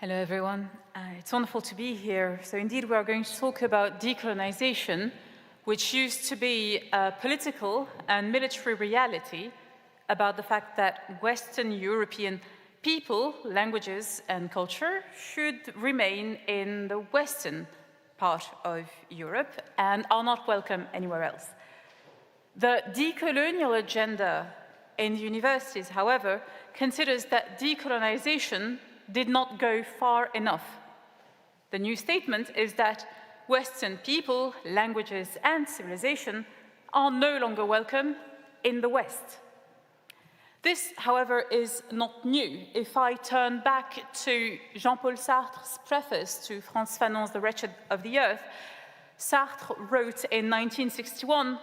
Hello, everyone. It's wonderful to be here. So indeed, we are going to talk about decolonization, which used to be a political and military reality about the fact that Western European people, languages, and culture should remain in the Western part of Europe and are not welcome anywhere else. The decolonial agenda in universities, however, considers that decolonization did not go far enough. The new statement is that Western people, languages, and civilization are no longer welcome in the West. This, however, is not new. If I turn back to Jean-Paul Sartre's preface to Frantz Fanon's The Wretched of the Earth, Sartre wrote in 1961,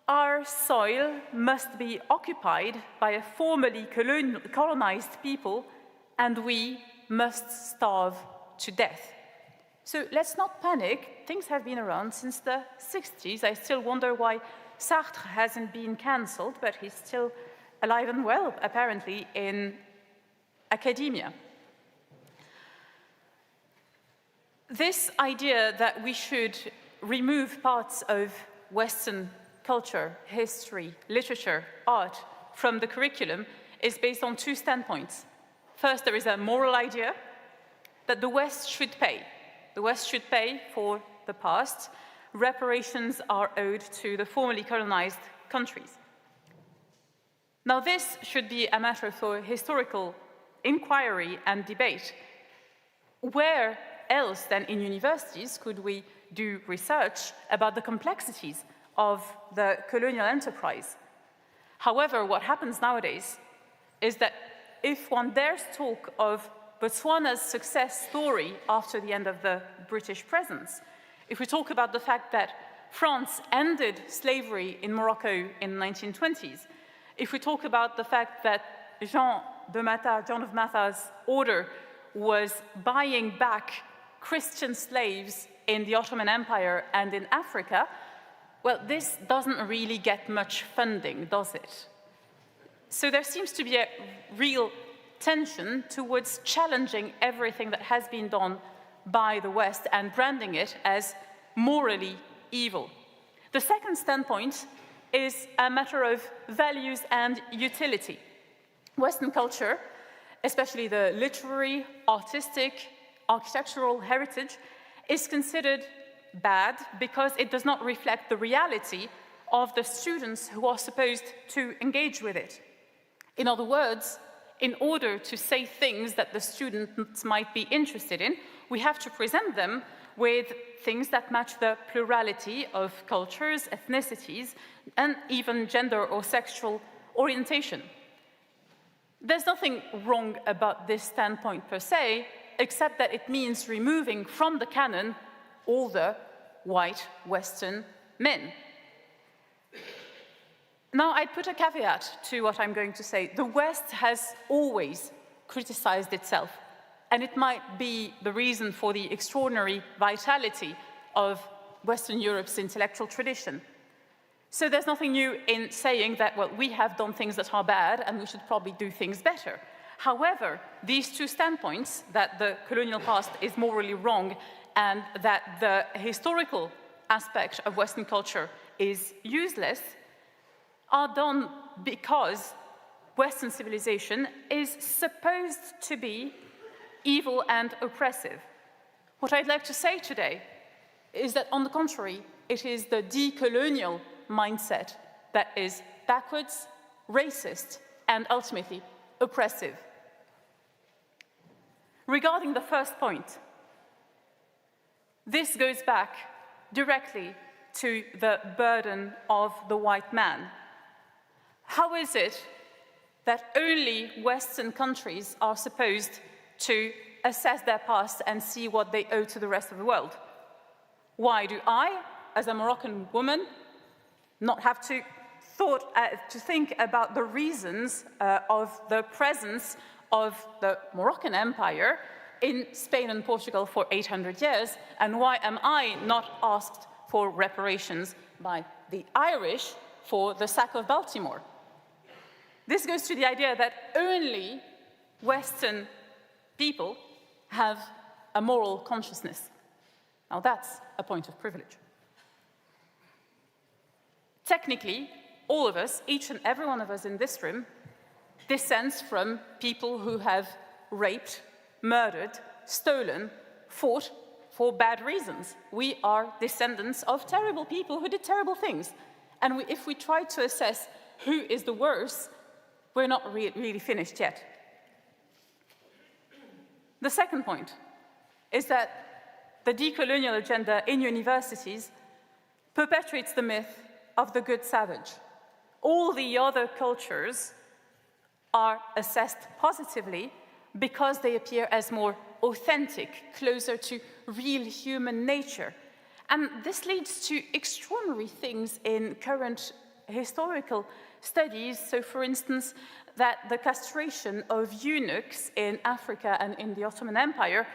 "Our soil must be occupied by a formerly colonized people, and we must starve to death." So let's not panic. Things have been around since the 60s. I still wonder why Sartre hasn't been cancelled, but he's still alive and well, apparently, in academia. This idea that we should remove parts of Western culture, history, literature, art from the curriculum is based on two standpoints. First, there is a moral idea that the West should pay. The West should pay for the past. Reparations are owed to the formerly colonized countries. Now, this should be a matter for historical inquiry and debate. Where else than in universities could we do research about the complexities of the colonial enterprise? However, what happens nowadays is that if one dares talk of Botswana's success story after the end of the British presence, if we talk about the fact that France ended slavery in Morocco in the 1920s, if we talk about the fact that John of Matha's order was buying back Christian slaves in the Ottoman Empire and in Africa, well, this doesn't really get much funding, does it? So there seems to be a real tension towards challenging everything that has been done by the West and branding it as morally evil. The second standpoint is a matter of values and utility. Western culture, especially the literary, artistic, architectural heritage, is considered bad because it does not reflect the reality of the students who are supposed to engage with it. In other words, in order to say things that the students might be interested in, we have to present them with things that match the plurality of cultures, ethnicities, and even gender or sexual orientation. There's nothing wrong about this standpoint per se, except that it means removing from the canon all the white Western men. Now, I'd put a caveat to what I'm going to say. The West has always criticized itself, and it might be the reason for the extraordinary vitality of Western Europe's intellectual tradition. So there's nothing new in saying that, well, we have done things that are bad and we should probably do things better. However, these two standpoints, that the colonial past is morally wrong and that the historical aspect of Western culture is useless, are done because Western civilization is supposed to be evil and oppressive. What I'd like to say today is that, on the contrary, it is the decolonial mindset that is backwards, racist, and ultimately oppressive. Regarding the first point, this goes back directly to the burden of the white man. How is it that only Western countries are supposed to assess their past and see what they owe to the rest of the world? Why do I, as a Moroccan woman, not have to think about the reasons of the presence of the Moroccan Empire in Spain and Portugal for 800 years, and why am I not asked for reparations by the Irish for the sack of Baltimore? This goes to the idea that only Western people have a moral consciousness. Now that's a point of privilege. Technically, all of us, each and every one of us in this room, descends from people who have raped, murdered, stolen, fought for bad reasons. We are descendants of terrible people who did terrible things. And if we try to assess who is the worst, we're not really finished yet. The second point is that the decolonial agenda in universities perpetuates the myth of the good savage. All the other cultures are assessed positively because they appear as more authentic, closer to real human nature. And this leads to extraordinary things in current historical studies. So, for instance, that the castration of eunuchs in Africa and in the Ottoman Empire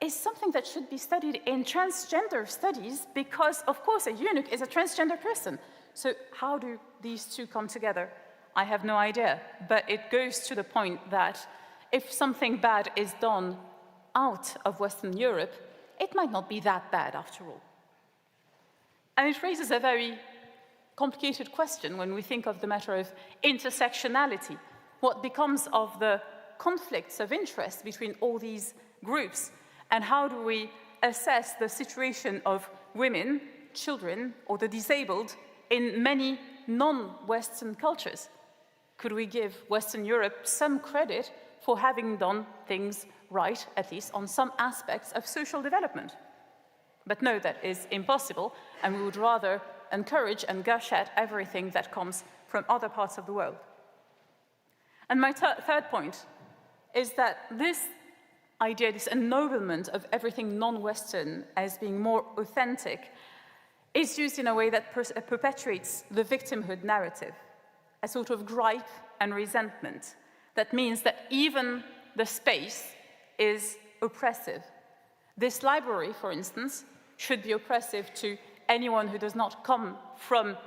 is something that should be studied in transgender studies because, of course, a eunuch is a transgender person. So how do these two come together? I have no idea, but it goes to the point that if something bad is done out of Western Europe, it might not be that bad after all. And it raises a very complicated question when we think of the matter of intersectionality. What becomes of the conflicts of interest between all these groups, and how do we assess the situation of women, children, or the disabled in many non-Western cultures? Could we give Western Europe some credit for having done things right, at least on some aspects of social development? But no, that is impossible, and we would rather encourage and gush at everything that comes from other parts of the world. And my third point is that this idea, this ennoblement of everything non-Western as being more authentic, is used in a way that perpetuates the victimhood narrative, a sort of gripe and resentment. That means that even the space is oppressive. This library, for instance, should be oppressive to anyone who does not come from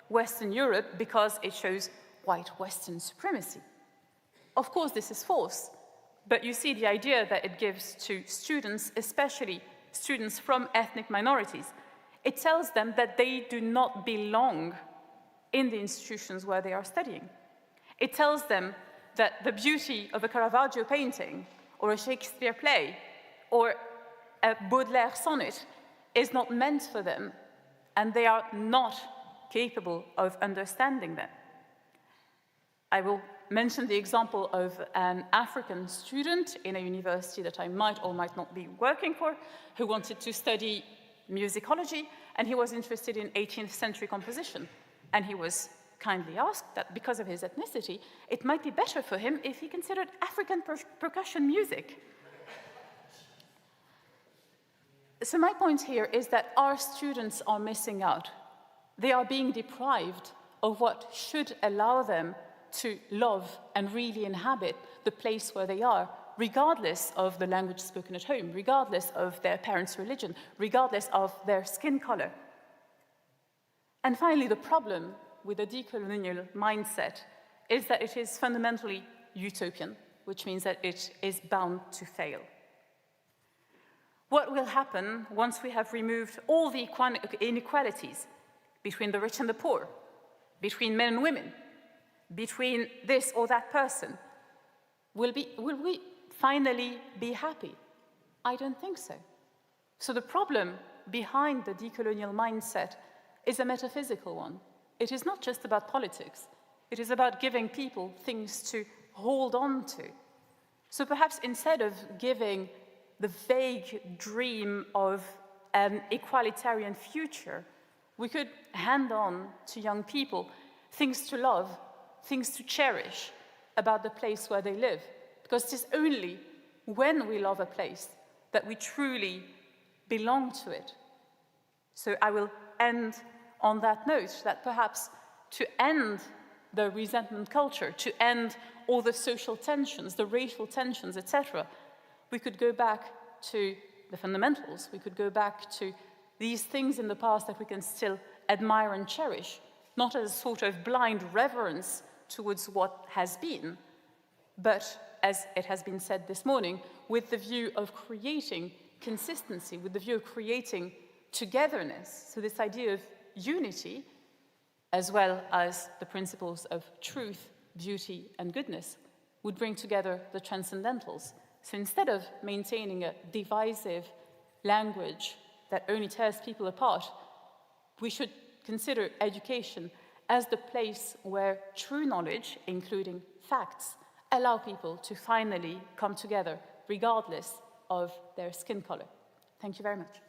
Western Europe because it shows white Western supremacy. Of course, this is false, but you see the idea that it gives to students, especially students from ethnic minorities. It tells them that they do not belong in the institutions where they are studying. It tells them that the beauty of a Caravaggio painting or a Shakespeare play or a Baudelaire sonnet is not meant for them, and they are not capable of understanding them. I will mention the example of an African student in a university that I might or might not be working for, who wanted to study musicology, and he was interested in 18th century composition. And he was kindly asked that because of his ethnicity, it might be better for him if he considered African percussion music. So my point here is that our students are missing out. They are being deprived of what should allow them to love and really inhabit the place where they are, regardless of the language spoken at home, regardless of their parents' religion, regardless of their skin color. And finally, the problem with the decolonial mindset is that it is fundamentally utopian, which means that it is bound to fail. What will happen once we have removed all the inequalities between the rich and the poor, between men and women, between this or that person? Will we finally be happy? I don't think so. So the problem behind the decolonial mindset is a metaphysical one. It is not just about politics. It is about giving people things to hold on to. So perhaps instead of giving the vague dream of an equalitarian future, we could hand on to young people things to love, things to cherish about the place where they live. Because it is only when we love a place that we truly belong to it. So I will end on that note, that perhaps to end the resentment culture, to end all the social tensions, the racial tensions, etc., we could go back to the fundamentals. We could go back to these things in the past that we can still admire and cherish, not as a sort of blind reverence towards what has been, but as it has been said this morning, with the view of creating consistency, with the view of creating togetherness. So this idea of unity, as well as the principles of truth, beauty, and goodness, would bring together the transcendentals. So instead of maintaining a divisive language that only tears people apart, we should consider education as the place where true knowledge, including facts, allow people to finally come together, regardless of their skin color. Thank you very much.